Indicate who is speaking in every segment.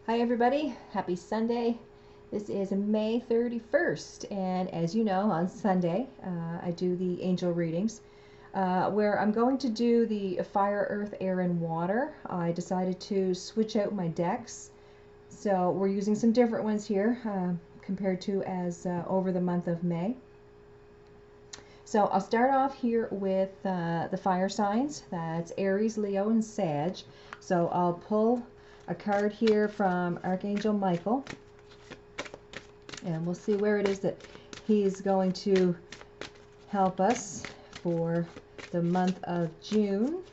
Speaker 1: Hi everybody, happy Sunday. This is May 31st, and as you know, on Sunday I do the angel readings where I'm going to do the fire, earth, air, and water. I decided to switch out my decks, so we're using some different ones here compared to as over the month of May. So I'll start off here with the fire signs. That's Aries, Leo, and Sag. So I'll pull a card here from Archangel Michael, and we'll see where it is that he's going to help us for the month of June.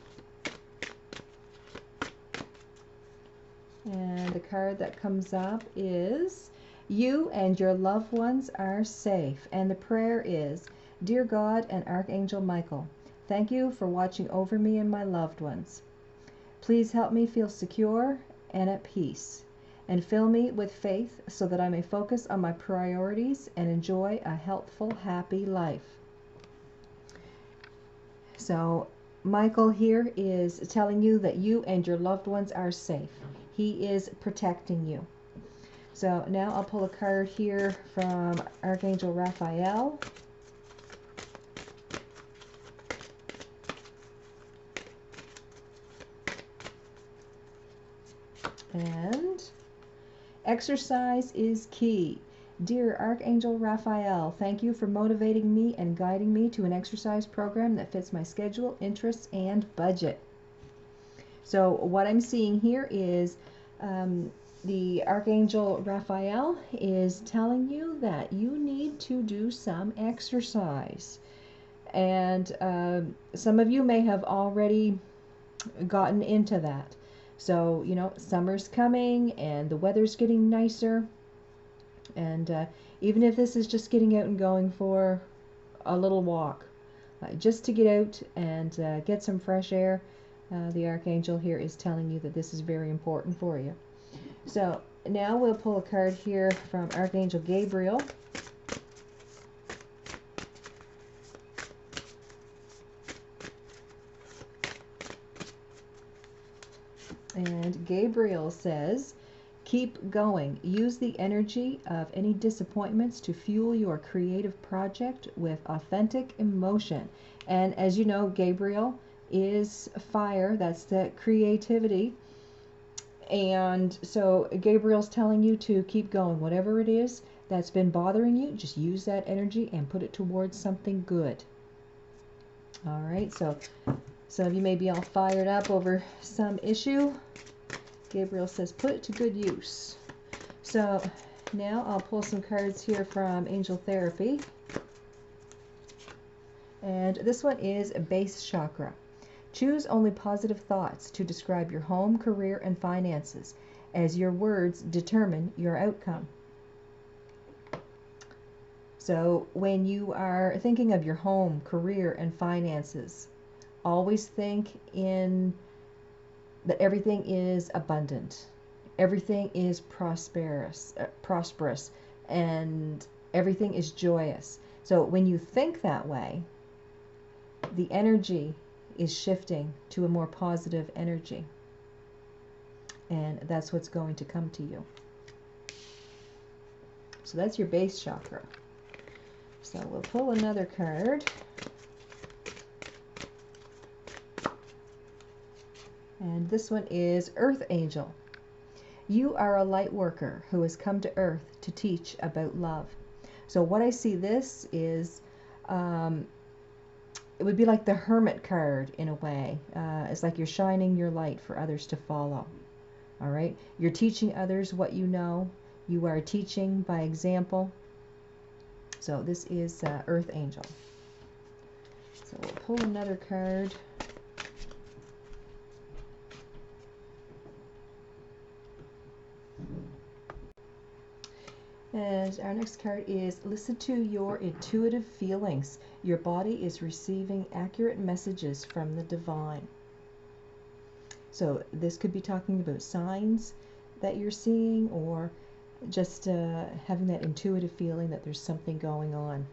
Speaker 1: And the card that comes up is, you and your loved ones are safe. And the prayer is, Dear God and Archangel Michael, thank you for watching over me and my loved ones. Please help me feel secure and at peace, and fill me with faith so that I may focus on my priorities and enjoy a healthful, happy life. So Michael here is telling you that you and your loved ones are safe. He is protecting you. So now I'll pull a card here from Archangel Raphael. And exercise is key. Dear Archangel Raphael, thank you for motivating me and guiding me to an exercise program that fits my schedule, interests, and budget. So what I'm seeing here is the Archangel Raphael is telling you that you need to do some exercise. And some of you may have already gotten into that. So, you know, summer's coming and the weather's getting nicer. And even if this is just getting out and going for a little walk, just to get out and get some fresh air, the Archangel here is telling you that this is very important for you. So now we'll pull a card here from Archangel Gabriel. And Gabriel says, keep going. Use the energy of any disappointments to fuel your creative project with authentic emotion. And as you know, Gabriel is fire. That's the creativity. And so Gabriel's telling you to keep going. Whatever it is that's been bothering you, just use that energy and put it towards something good. All right, so some of you may be all fired up over some issue. Gabriel says, put it to good use. So now I'll pull some cards here from Angel Therapy. And this one is Base Chakra. Choose only positive thoughts to describe your home, career, and finances, as your words determine your outcome. So when you are thinking of your home, career, and finances, always think in that everything is abundant, everything is prosperous, and everything is joyous. So when you think that way, the energy is shifting to a more positive energy, and that's what's going to come to you. So that's your base chakra. So we'll pull another card. And this one is Earth Angel. You are a light worker who has come to Earth to teach about love. So what I see this is, it would be like the Hermit card in a way. It's like you're shining your light for others to follow. All right? You're teaching others what you know. You are teaching by example. So this is Earth Angel. So we'll pull another card. And our next card is, listen to your intuitive feelings. Your body is receiving accurate messages from the divine. So this could be talking about signs that you're seeing, or just having that intuitive feeling that there's something going on.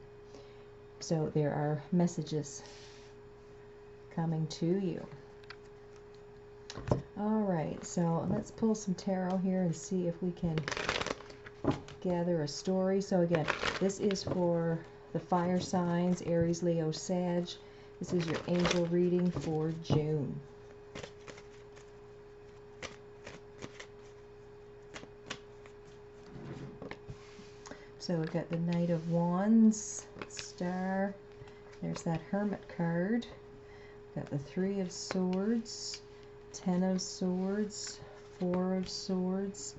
Speaker 1: So there are messages coming to you. All right, so let's pull some tarot here and see if we can gather a story. So again, this is for the fire signs, Aries, Leo, Sag. This is your angel reading for June. So we've got the Knight of Wands, Star. There's that Hermit card. We've got the Three of Swords, Ten of Swords, Four of Swords,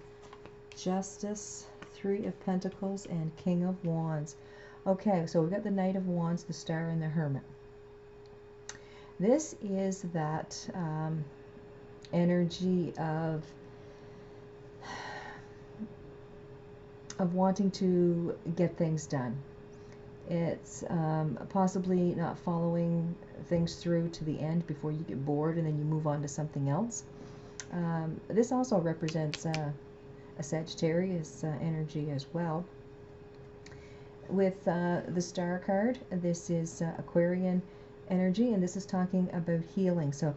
Speaker 1: Justice, Three of Pentacles, and King of Wands. Okay, so we've got the Knight of Wands, the Star, and the Hermit. This is that energy of wanting to get things done. It's possibly not following things through to the end before you get bored and then you move on to something else. This also represents a Sagittarius energy as well. With the Star card, this is Aquarian energy, and this is talking about healing. So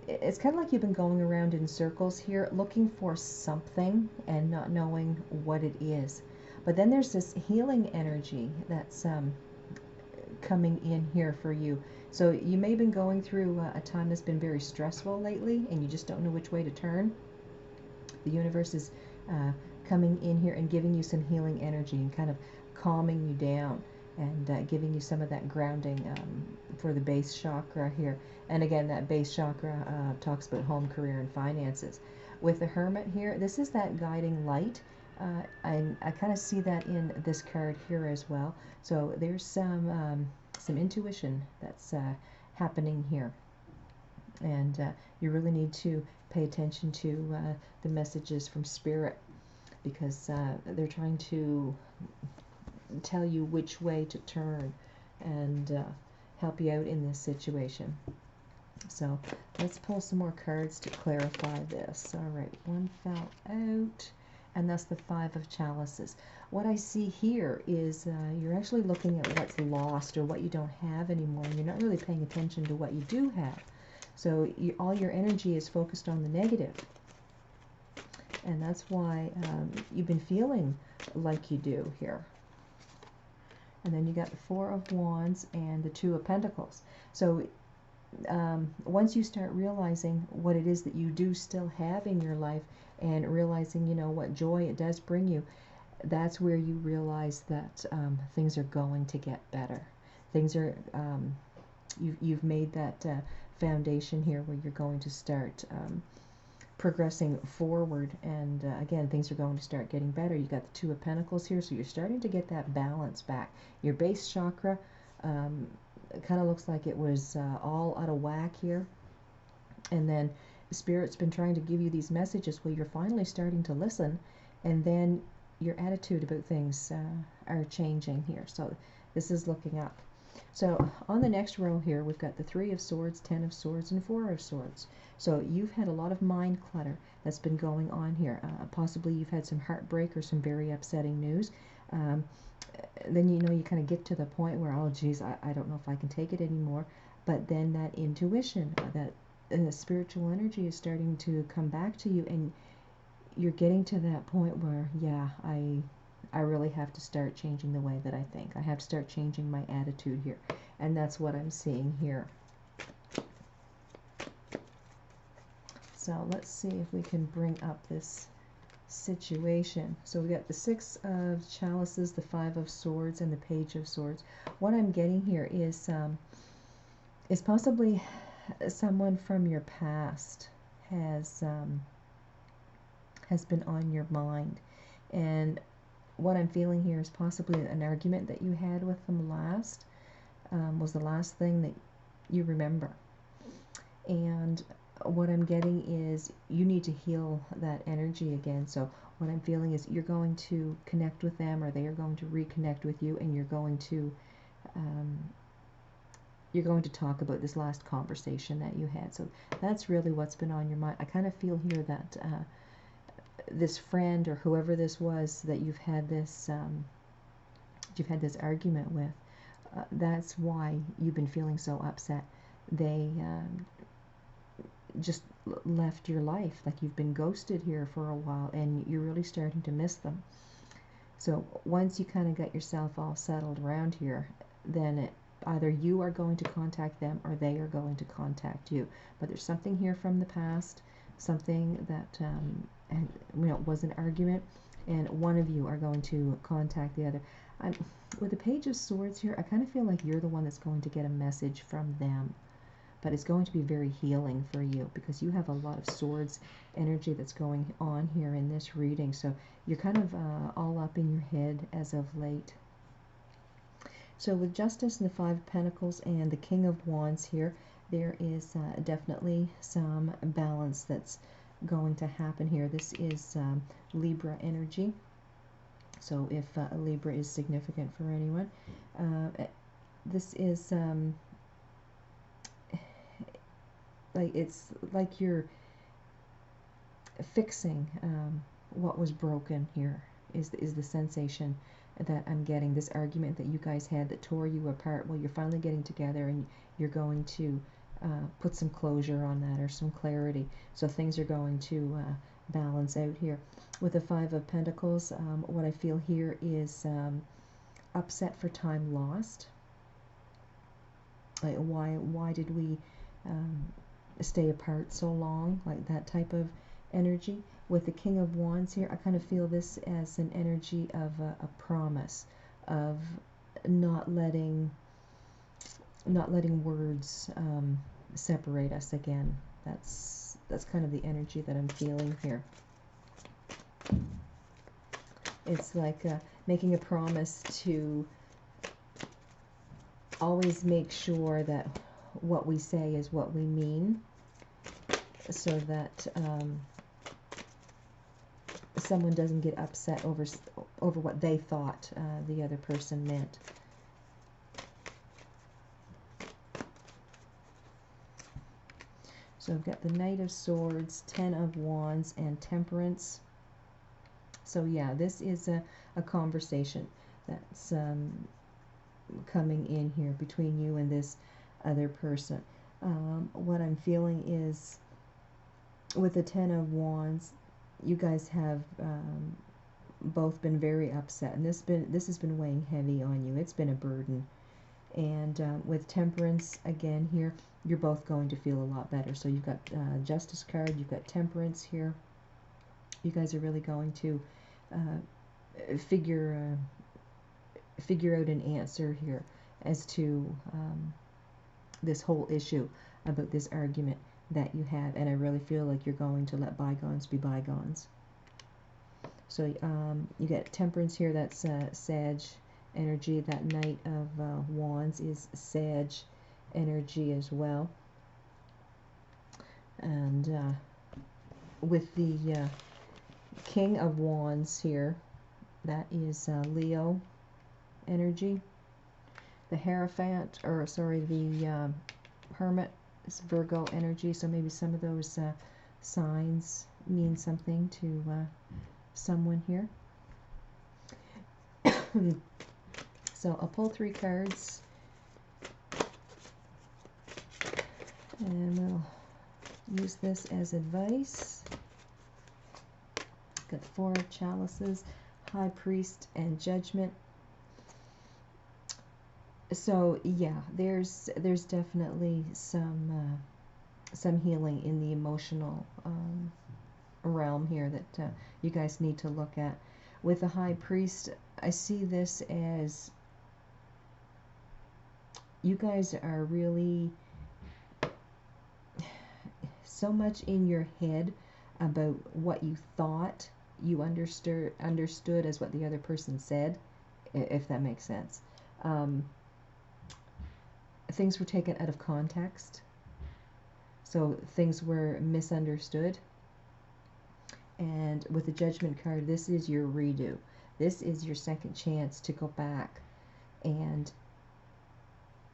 Speaker 1: it's kind of like you've been going around in circles here, looking for something and not knowing what it is. But then there's this healing energy that's coming in here for you. So you may have been going through a time that's been very stressful lately, and you just don't know which way to turn. The universe is coming in here and giving you some healing energy and kind of calming you down and giving you some of that grounding for the base chakra here. And again, that base chakra talks about home, career, and finances. With the Hermit here, this is that guiding light. I kind of see that in this card here as well. So there's some intuition that's happening here. And you really need to pay attention to the messages from Spirit, because they're trying to tell you which way to turn and help you out in this situation. So let's pull some more cards to clarify this. All right, one fell out, and that's the Five of Chalices. What I see here is you're actually looking at what's lost or what you don't have anymore, and you're not really paying attention to what you do have. So all your energy is focused on the negative. And that's why you've been feeling like you do here. And then you got the Four of Wands and the Two of Pentacles. So once you start realizing what it is that you do still have in your life and realizing, you know, what joy it does bring you, that's where you realize that things are going to get better. Things are, you've made that foundation here where you're going to start progressing forward, and again, things are going to start getting better. You got the Two of Pentacles here, so you're starting to get that balance back. Your base chakra it kind of looks like it was all out of whack here, and then Spirit's been trying to give you these messages. Well, you're finally starting to listen, and then your attitude about things are changing here. So this is looking up. So on the next row here, we've got the Three of Swords, Ten of Swords, and Four of Swords. So you've had a lot of mind clutter that's been going on here. Possibly you've had some heartbreak or some very upsetting news. Then, you know, you kind of get to the point where, oh, geez, I don't know if I can take it anymore. But then that intuition, that spiritual energy is starting to come back to you, and you're getting to that point where, yeah, I really have to start changing the way that I think. I have to start changing my attitude here. And that's what I'm seeing here. So let's see if we can bring up this situation. So we got the Six of Chalices, the Five of Swords, and the Page of Swords. What I'm getting here is possibly someone from your past has been on your mind. And what I'm feeling here is possibly an argument that you had with them last was the last thing that you remember. And what I'm getting is you need to heal that energy again. So what I'm feeling is you're going to connect with them, or they are going to reconnect with you, and you're going to talk about this last conversation that you had. So that's really what's been on your mind. I kind of feel here that this friend or whoever this was that you've had this argument with, that's why you've been feeling so upset. They just left your life, like you've been ghosted here for a while and you're really starting to miss them. So once you kind of get yourself all settled around here, then either you are going to contact them or they are going to contact you. But there's something here from the past, something that was an argument, and one of you are going to contact the other. With the Page of Swords here, I kind of feel like you're the one that's going to get a message from them. But it's going to be very healing for you because you have a lot of swords energy that's going on here in this reading. So you're kind of all up in your head as of late. So with Justice and the Five of Pentacles and the King of Wands here, there is definitely some balance that's going to happen here. This is Libra energy. So if Libra is significant for anyone, this is it's like you're fixing what was broken here is the sensation that I'm getting. This argument that you guys had that tore you apart, well, you're finally getting together and you're going to put some closure on that or some clarity. So things are going to balance out here. With the Five of Pentacles, what I feel here is upset for time lost. Like why did we stay apart so long, like that type of energy. With the King of Wands here, I kind of feel this as an energy of a promise of not letting words separate us again. That's kind of the energy that I'm feeling here. It's like making a promise to always make sure that what we say is what we mean, so that someone doesn't get upset over what they thought the other person meant. So I've got the Knight of Swords, Ten of Wands, and Temperance. So yeah, this is a conversation that's coming in here between you and this other person. What I'm feeling is with the Ten of Wands, you guys have both been very upset, and this has been weighing heavy on you. It's been a burden. And with Temperance again here, you're both going to feel a lot better. So you've got Justice card, you've got Temperance here. You guys are really going to figure out an answer here as to this whole issue about this argument that you have, and I really feel like you're going to let bygones be bygones. So you get Temperance here, that's Sag energy. That Knight of Wands is Sag energy as well. And with the King of Wands here, that is Leo energy. The Hierophant, or sorry, the Hermit is Virgo energy. So maybe some of those signs mean something to someone here. So I'll pull 3 cards, and we'll use this as advice. Got 4 chalices, High Priest, and Judgment. So yeah, there's definitely some healing in the emotional realm here that you guys need to look at. With the High Priest, I see this as you guys are really so much in your head about what you thought you understood as what the other person said, if that makes sense. Things were taken out of context, so things were misunderstood. And with the Judgment card, this is your redo. This is your second chance to go back and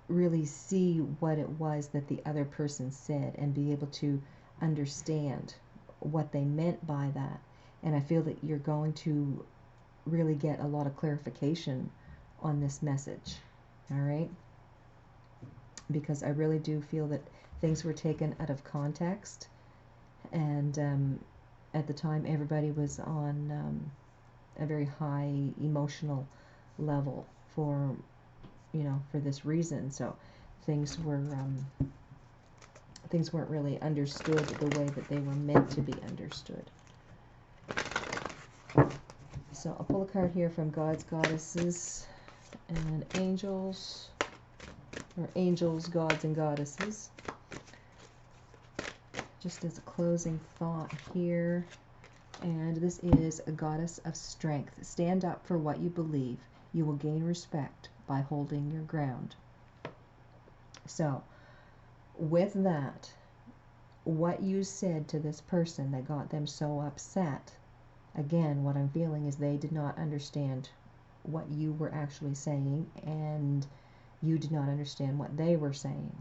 Speaker 1: really see what it was that the other person said and be able to understand what they meant by that. And I feel that you're going to really get a lot of clarification on this message. All right? Because I really do feel that things were taken out of context, And at the time, everybody was on a very high emotional level for, for this reason. So things weren't really understood the way that they were meant to be understood. So I'll pull a card here from gods, goddesses, and angels, or angels, gods, and goddesses. Just as a closing thought here. And this is a goddess of strength. Stand up for what you believe. You will gain respect by holding your ground. So, with that, what you said to this person that got them so upset, again, what I'm feeling is they did not understand what you were actually saying, and you did not understand what they were saying.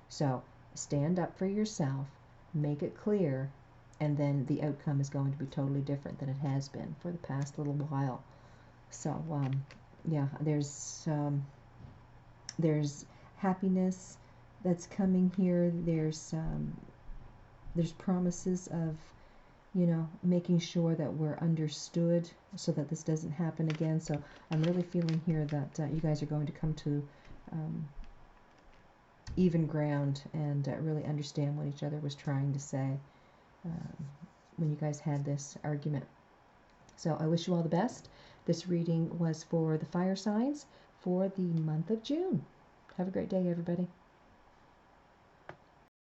Speaker 1: So, stand up for yourself, make it clear, and then the outcome is going to be totally different than it has been for the past little while. So, yeah, there's happiness that's coming here. There's promises of, making sure that we're understood so that this doesn't happen again. So I'm really feeling here that you guys are going to come to even ground and really understand what each other was trying to say when you guys had this argument. So I wish you all the best. This reading was for the fire signs for the month of June. Have a great day, everybody.